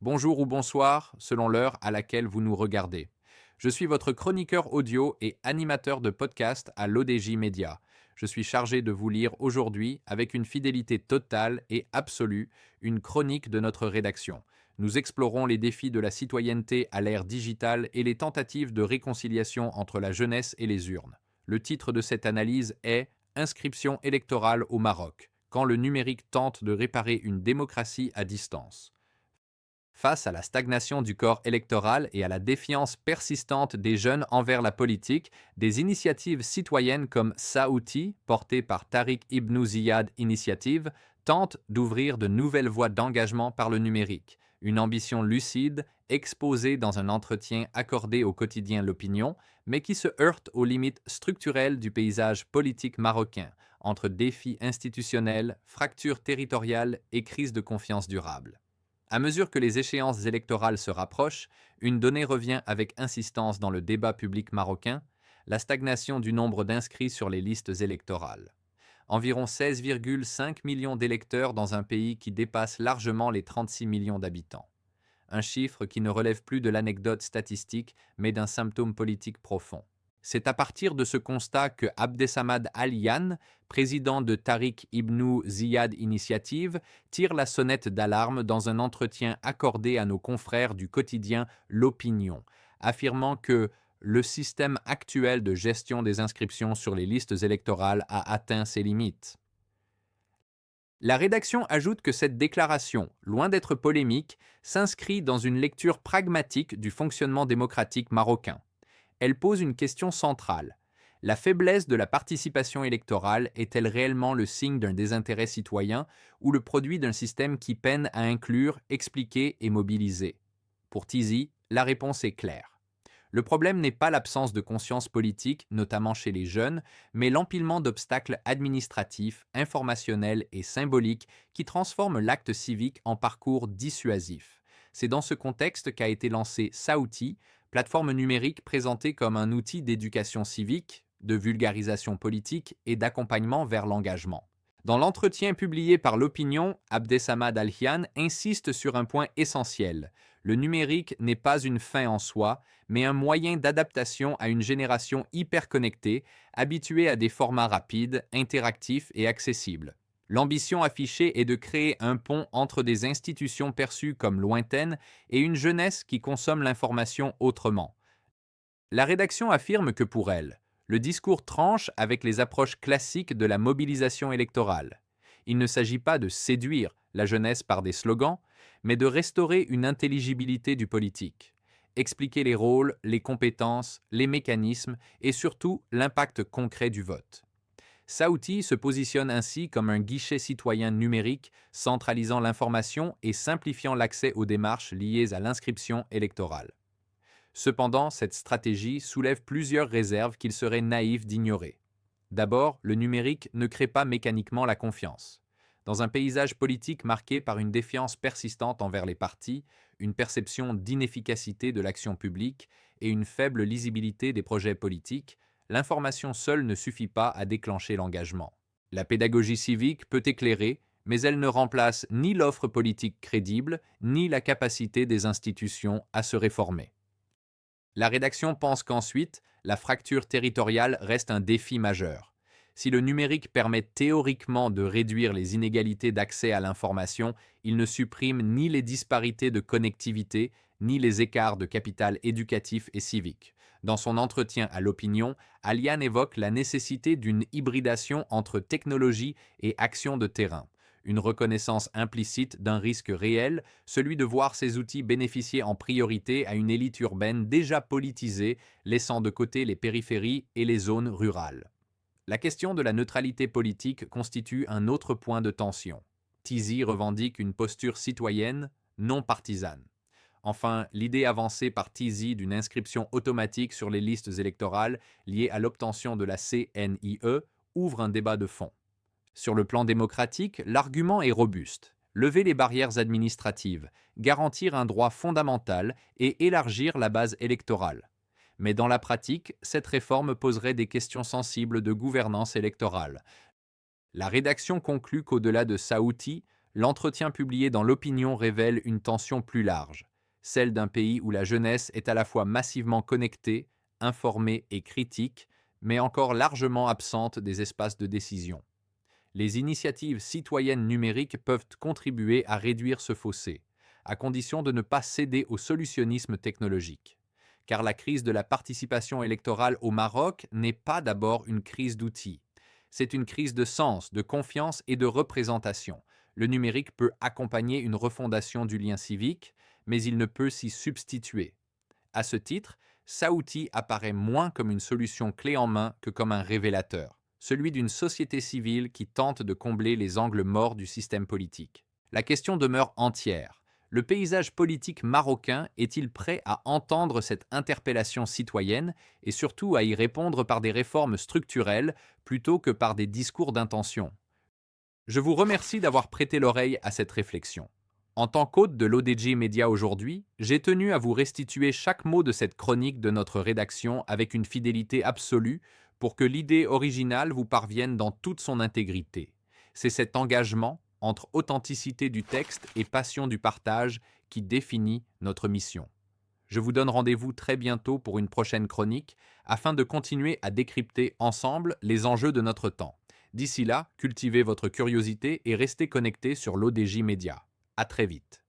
Bonjour ou bonsoir, selon l'heure à laquelle vous nous regardez. Je suis votre chroniqueur audio et animateur de podcast à l'ODJ Média. Je suis chargé de vous lire aujourd'hui, avec une fidélité totale et absolue, une chronique de notre rédaction. Nous explorons les défis de la citoyenneté à l'ère digitale et les tentatives de réconciliation entre la jeunesse et les urnes. Le titre de cette analyse est Inscription électorale au Maroc, quand le numérique tente de réparer une démocratie à distance. Face à la stagnation du corps électoral et à la défiance persistante des jeunes envers la politique, des initiatives citoyennes comme Saouti, portée par Tariq Ibn Ziyad Initiative, tentent d'ouvrir de nouvelles voies d'engagement par le numérique. Une ambition lucide, exposée dans un entretien accordé au quotidien L'Opinion, mais qui se heurte aux limites structurelles du paysage politique marocain, entre défis institutionnels, fractures territoriales et crise de confiance durable. À mesure que les échéances électorales se rapprochent, une donnée revient avec insistance dans le débat public marocain, la stagnation du nombre d'inscrits sur les listes électorales. Environ 16,5 millions d'électeurs dans un pays qui dépasse largement les 36 millions d'habitants. Un chiffre qui ne relève plus de l'anecdote statistique, mais d'un symptôme politique profond. C'est à partir de ce constat que Abdessamad Aliyan, président de Tariq Ibn Ziyad Initiative, tire la sonnette d'alarme dans un entretien accordé à nos confrères du quotidien L'Opinion, affirmant que le système actuel de gestion des inscriptions sur les listes électorales a atteint ses limites. La rédaction ajoute que cette déclaration, loin d'être polémique, s'inscrit dans une lecture pragmatique du fonctionnement démocratique marocain. Elle pose une question centrale. La faiblesse de la participation électorale est-elle réellement le signe d'un désintérêt citoyen ou le produit d'un système qui peine à inclure, expliquer et mobiliser? Pour Tizi, la réponse est claire. Le problème n'est pas l'absence de conscience politique, notamment chez les jeunes, mais l'empilement d'obstacles administratifs, informationnels et symboliques qui transforment l'acte civique en parcours dissuasif. C'est dans ce contexte qu'a été lancé Saouti, plateforme numérique présentée comme un outil d'éducation civique, de vulgarisation politique et d'accompagnement vers l'engagement. Dans l'entretien publié par L'Opinion, Abdessamad Alhian insiste sur un point essentiel. Le numérique n'est pas une fin en soi, mais un moyen d'adaptation à une génération hyper connectée, habituée à des formats rapides, interactifs et accessibles. L'ambition affichée est de créer un pont entre des institutions perçues comme lointaines et une jeunesse qui consomme l'information autrement. La rédaction affirme que pour elle, le discours tranche avec les approches classiques de la mobilisation électorale. Il ne s'agit pas de séduire la jeunesse par des slogans, mais de restaurer une intelligibilité du politique. Expliquer les rôles, les compétences, les mécanismes et surtout l'impact concret du vote. Saouti se positionne ainsi comme un guichet citoyen numérique centralisant l'information et simplifiant l'accès aux démarches liées à l'inscription électorale. Cependant, cette stratégie soulève plusieurs réserves qu'il serait naïf d'ignorer. D'abord, le numérique ne crée pas mécaniquement la confiance. Dans un paysage politique marqué par une défiance persistante envers les partis, une perception d'inefficacité de l'action publique et une faible lisibilité des projets politiques, l'information seule ne suffit pas à déclencher l'engagement. La pédagogie civique peut éclairer, mais elle ne remplace ni l'offre politique crédible, ni la capacité des institutions à se réformer. La rédaction pense qu'ensuite, la fracture territoriale reste un défi majeur. Si le numérique permet théoriquement de réduire les inégalités d'accès à l'information, il ne supprime ni les disparités de connectivité, ni les écarts de capital éducatif et civique. Dans son entretien à L'Opinion, Aliane évoque la nécessité d'une hybridation entre technologie et action de terrain. Une reconnaissance implicite d'un risque réel, celui de voir ces outils bénéficier en priorité à une élite urbaine déjà politisée, laissant de côté les périphéries et les zones rurales. La question de la neutralité politique constitue un autre point de tension. Tizi revendique une posture citoyenne, non partisane. Enfin, l'idée avancée par Tizi d'une inscription automatique sur les listes électorales liée à l'obtention de la CNIE ouvre un débat de fond. Sur le plan démocratique, l'argument est robuste. Lever les barrières administratives, garantir un droit fondamental et élargir la base électorale. Mais dans la pratique, cette réforme poserait des questions sensibles de gouvernance électorale. La rédaction conclut qu'au-delà de Saouti, L'entretien publié dans l'Opinion révèle une tension plus large, celle d'un pays où la jeunesse est à la fois massivement connectée, informée et critique, mais encore largement absente des espaces de décision. Les initiatives citoyennes numériques peuvent contribuer à réduire ce fossé, à condition de ne pas céder au solutionnisme technologique. Car la crise de la participation électorale au Maroc n'est pas d'abord une crise d'outils. C'est une crise de sens, de confiance et de représentation. Le numérique peut accompagner une refondation du lien civique, mais il ne peut s'y substituer. À ce titre, Saouti apparaît moins comme une solution clé en main que comme un révélateur, celui d'une société civile qui tente de combler les angles morts du système politique. La question demeure entière. Le paysage politique marocain est-il prêt à entendre cette interpellation citoyenne et surtout à y répondre par des réformes structurelles plutôt que par des discours d'intention? Je vous remercie d'avoir prêté l'oreille à cette réflexion. En tant qu'hôte de l'ODG Média aujourd'hui, j'ai tenu à vous restituer chaque mot de cette chronique de notre rédaction avec une fidélité absolue pour que l'idée originale vous parvienne dans toute son intégrité. C'est cet engagement entre authenticité du texte et passion du partage qui définit notre mission. Je vous donne rendez-vous très bientôt pour une prochaine chronique afin de continuer à décrypter ensemble les enjeux de notre temps. D'ici là, cultivez votre curiosité et restez connectés sur l'ODJ Média. À très vite.